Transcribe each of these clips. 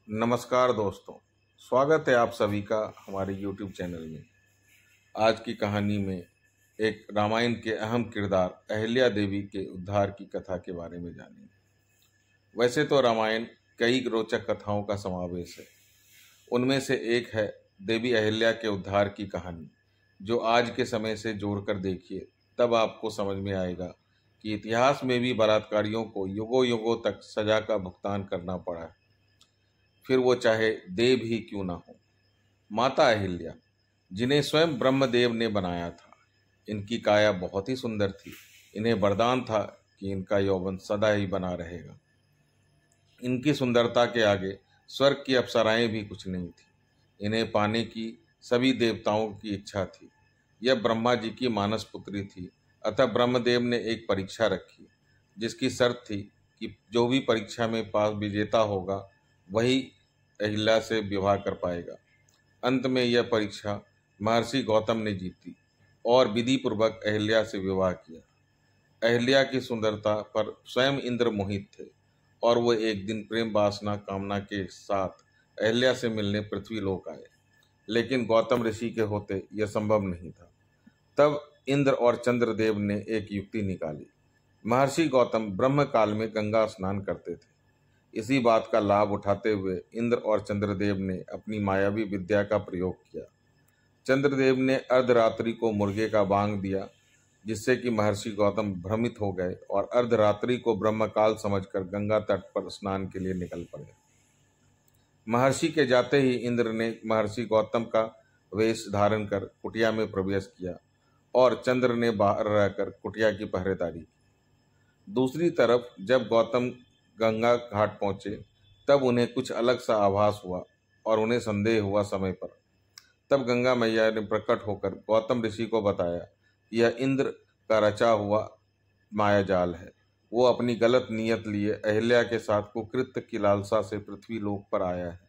नमस्कार दोस्तों, स्वागत है आप सभी का हमारे YouTube चैनल में। आज की कहानी में एक रामायण के अहम किरदार अहिल्या देवी के उद्धार की कथा के बारे में जानेंगे। वैसे तो रामायण कई रोचक कथाओं का समावेश है। उनमें से एक है देवी अहिल्या के उद्धार की कहानी, जो आज के समय से जोड़कर देखिए तब आपको समझ में आएगा कि इतिहास में भी बलात्कारियों को युगों युगों तक सजा का भुगतान करना पड़ा है, फिर वो चाहे देव ही क्यों ना हो। माता अहिल्या, जिन्हें स्वयं ब्रह्मदेव ने बनाया था, इनकी काया बहुत ही सुंदर थी। इन्हें वरदान था कि इनका यौवन सदा ही बना रहेगा। इनकी सुंदरता के आगे स्वर्ग की अप्सराएं भी कुछ नहीं थी। इन्हें पाने की सभी देवताओं की इच्छा थी। यह ब्रह्मा जी की मानस पुत्री थी, अतः ब्रह्मदेव ने एक परीक्षा रखी, जिसकी शर्त थी कि जो भी परीक्षा में पास विजेता होगा वही अहिल्या से विवाह कर पाएगा। अंत में यह परीक्षा महर्षि गौतम ने जीती और विधि पूर्वक अहिल्या से विवाह किया। अहिल्या की सुंदरता पर स्वयं इंद्र मोहित थे और वो एक दिन प्रेम वासना कामना के साथ अहिल्या से मिलने पृथ्वी लोक आए, लेकिन गौतम ऋषि के होते यह संभव नहीं था। तब इंद्र और चंद्रदेव ने एक युक्ति निकाली। महर्षि गौतम ब्रह्म काल में गंगा स्नान करते थे। इसी बात का लाभ उठाते हुए इंद्र और चंद्रदेव ने अपनी मायावी विद्या का प्रयोग किया। चंद्रदेव ने अर्धरात्रि को मुर्गे का बांग दिया, जिससे कि महर्षि गौतम भ्रमित हो गए और अर्धरात्रि को ब्रह्मकाल समझकर गंगा तट पर स्नान के लिए निकल पड़े। महर्षि के जाते ही इंद्र ने महर्षि गौतम का वेश धारण कर कुटिया में प्रवेश किया और चंद्र ने बाहर रहकर कुटिया की पहरेदारी की। दूसरी तरफ जब गौतम गंगा घाट पहुंचे तब उन्हें कुछ अलग सा आभास हुआ और उन्हें संदेह हुआ समय पर। तब गंगा मैया ने प्रकट होकर गौतम ऋषि को बताया कि यह इंद्र का रचा हुआ मायाजाल है। वो अपनी गलत नीयत लिए अहिल्या के साथ कुकृत्य की लालसा से पृथ्वी लोक पर आया है।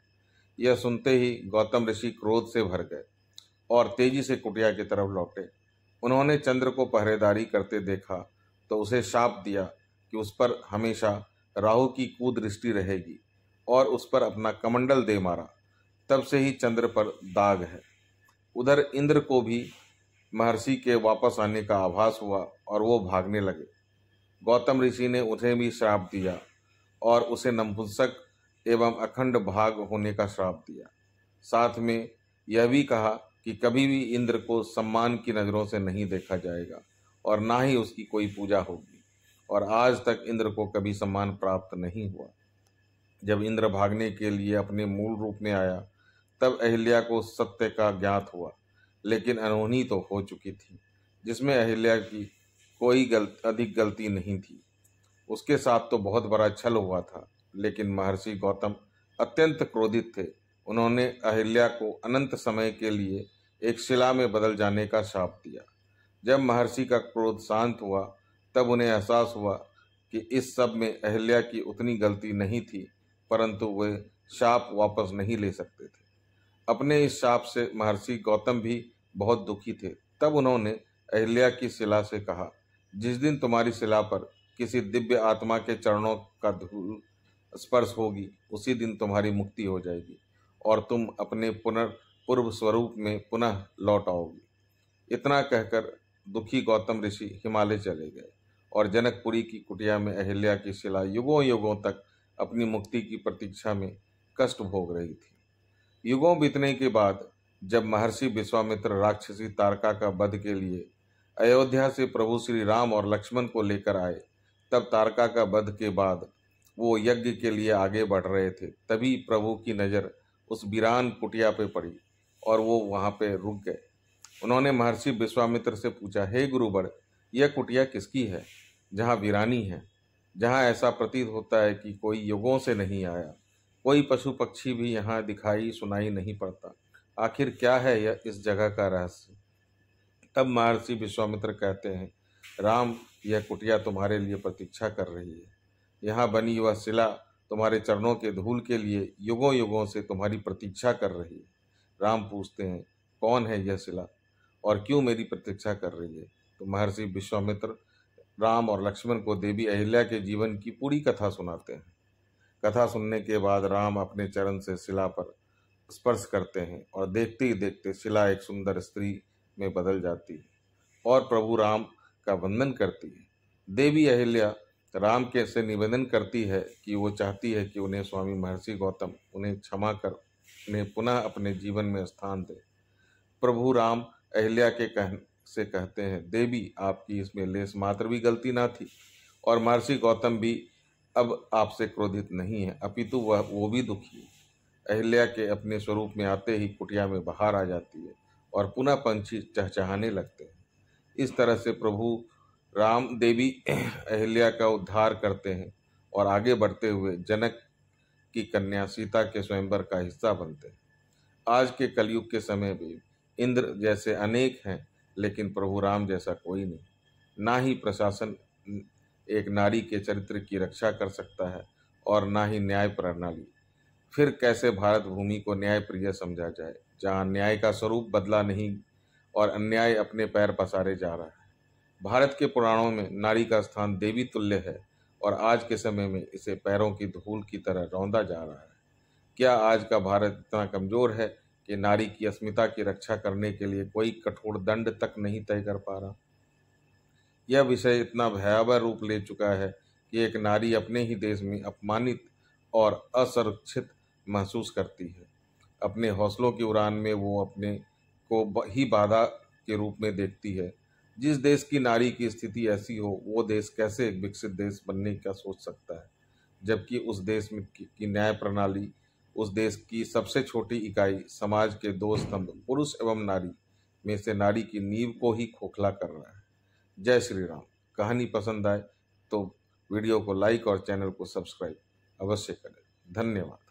यह सुनते ही गौतम ऋषि क्रोध से भर गए और तेजी से कुटिया की तरफ लौटे। उन्होंने चंद्र को पहरेदारी करते देखा तो उसे शाप दिया कि उस पर हमेशा राहु की कुदृष्टि रहेगी और उस पर अपना कमंडल दे मारा। तब से ही चंद्र पर दाग है। उधर इंद्र को भी महर्षि के वापस आने का आभास हुआ और वो भागने लगे। गौतम ऋषि ने उन्हें भी श्राप दिया और उसे नपुंसक एवं अखंड भाग होने का श्राप दिया। साथ में यह भी कहा कि कभी भी इंद्र को सम्मान की नज़रों से नहीं देखा जाएगा और ना ही उसकी कोई पूजा होगी, और आज तक इंद्र को कभी सम्मान प्राप्त नहीं हुआ। जब इंद्र भागने के लिए अपने मूल रूप में आया तब अहिल्या को सत्य का ज्ञात हुआ, लेकिन अनहोनी तो हो चुकी थी, जिसमें अहिल्या की कोई अधिक गलती नहीं थी। उसके साथ तो बहुत बड़ा छल हुआ था, लेकिन महर्षि गौतम अत्यंत क्रोधित थे। उन्होंने अहिल्या को अनंत समय के लिए एक शिला में बदल जाने का शाप दिया। जब महर्षि का क्रोध शांत हुआ तब उन्हें एहसास हुआ कि इस सब में अहिल्या की उतनी गलती नहीं थी, परंतु वे शाप वापस नहीं ले सकते थे। अपने इस शाप से महर्षि गौतम भी बहुत दुखी थे। तब उन्होंने अहिल्या की शिला से कहा, जिस दिन तुम्हारी शिला पर किसी दिव्य आत्मा के चरणों का धूल स्पर्श होगी, उसी दिन तुम्हारी मुक्ति हो जाएगी और तुम अपने पुनर्पूर्व स्वरूप में पुनः लौट आओगी। इतना कहकर दुखी गौतम ऋषि हिमालय चले गए और जनकपुरी की कुटिया में अहिल्या की शिला युगों युगों तक अपनी मुक्ति की प्रतीक्षा में कष्ट भोग रही थी। युगों बीतने के बाद जब महर्षि विश्वामित्र राक्षसी तारका का वध के लिए अयोध्या से प्रभु श्री राम और लक्ष्मण को लेकर आए, तब तारका का वध के बाद वो यज्ञ के लिए आगे बढ़ रहे थे। तभी प्रभु की नज़र उस वीरान कुटिया पे पड़ी और वो वहाँ पे रुक गए। उन्होंने महर्षि विश्वामित्र से पूछा, हे गुरुवर, यह कुटिया किसकी है जहाँ वीरानी है, जहाँ ऐसा प्रतीत होता है कि कोई युगों से नहीं आया, कोई पशु पक्षी भी यहाँ दिखाई सुनाई नहीं पड़ता। आखिर क्या है यह इस जगह का रहस्य? तब महर्षि विश्वामित्र कहते हैं, राम, यह कुटिया तुम्हारे लिए प्रतीक्षा कर रही है। यहाँ बनी वह शिला तुम्हारे चरणों के धूल के लिए युगों युगों से तुम्हारी प्रतीक्षा कर रही है। राम पूछते हैं, कौन है यह शिला और क्यों मेरी प्रतीक्षा कर रही है? तो महर्षि विश्वामित्र राम और लक्ष्मण को देवी अहिल्या के जीवन की पूरी कथा सुनाते हैं। कथा सुनने के बाद राम अपने चरण से शिला पर स्पर्श करते हैं और देखते ही देखते शिला एक सुंदर स्त्री में बदल जाती है और प्रभु राम का वंदन करती है। देवी अहिल्या राम के से निवेदन करती है कि वो चाहती है कि उन्हें स्वामी महर्षि गौतम उन्हें क्षमा कर उन्हें पुनः अपने जीवन में स्थान दे। प्रभु राम अहिल्या के से कहते हैं, देवी आपकी इसमें लेस मात्र भी गलती ना थी और महर्षि गौतम भी अब आपसे क्रोधित नहीं है, अपितु वो भी दुखी है। अहिल्या के अपने स्वरूप में आते ही कुटिया में बाहर आ जाती है और पुनः पंछी चहचहाने लगते हैं। इस तरह से प्रभु राम देवी अहिल्या का उद्धार करते हैं और आगे बढ़ते हुए जनक की कन्या सीता के स्वयंवर का हिस्सा बनते हैं। आज के कलयुग के समय भी इंद्र जैसे अनेक हैं, लेकिन प्रभु राम जैसा कोई नहीं। ना ही प्रशासन एक नारी के चरित्र की रक्षा कर सकता है और ना ही न्याय प्रणाली। फिर कैसे भारत भूमि को न्याय प्रिय समझा जाए, जहाँ न्याय का स्वरूप बदला नहीं और अन्याय अपने पैर पसारे जा रहा है। भारत के पुराणों में नारी का स्थान देवी तुल्य है और आज के समय में इसे पैरों की धूल की तरह रौंदा जा रहा है। क्या आज का भारत इतना कमजोर है कि नारी की अस्मिता की रक्षा करने के लिए कोई कठोर दंड तक नहीं तय कर पा रहा? यह विषय इतना भयावह रूप ले चुका है कि एक नारी अपने ही देश में अपमानित और असुरक्षित महसूस करती है। अपने हौसलों की उड़ान में वो अपने को ही बाधा के रूप में देखती है। जिस देश की नारी की स्थिति ऐसी हो, वो देश कैसे एक विकसित देश बनने का सोच सकता है, जबकि उस देश में की न्याय प्रणाली, उस देश की सबसे छोटी इकाई समाज के दो स्तंभ पुरुष एवं नारी में से नारी की नींव को ही खोखला कर रहा है। जय श्री राम। कहानी पसंद आए तो वीडियो को लाइक और चैनल को सब्सक्राइब अवश्य करें। धन्यवाद।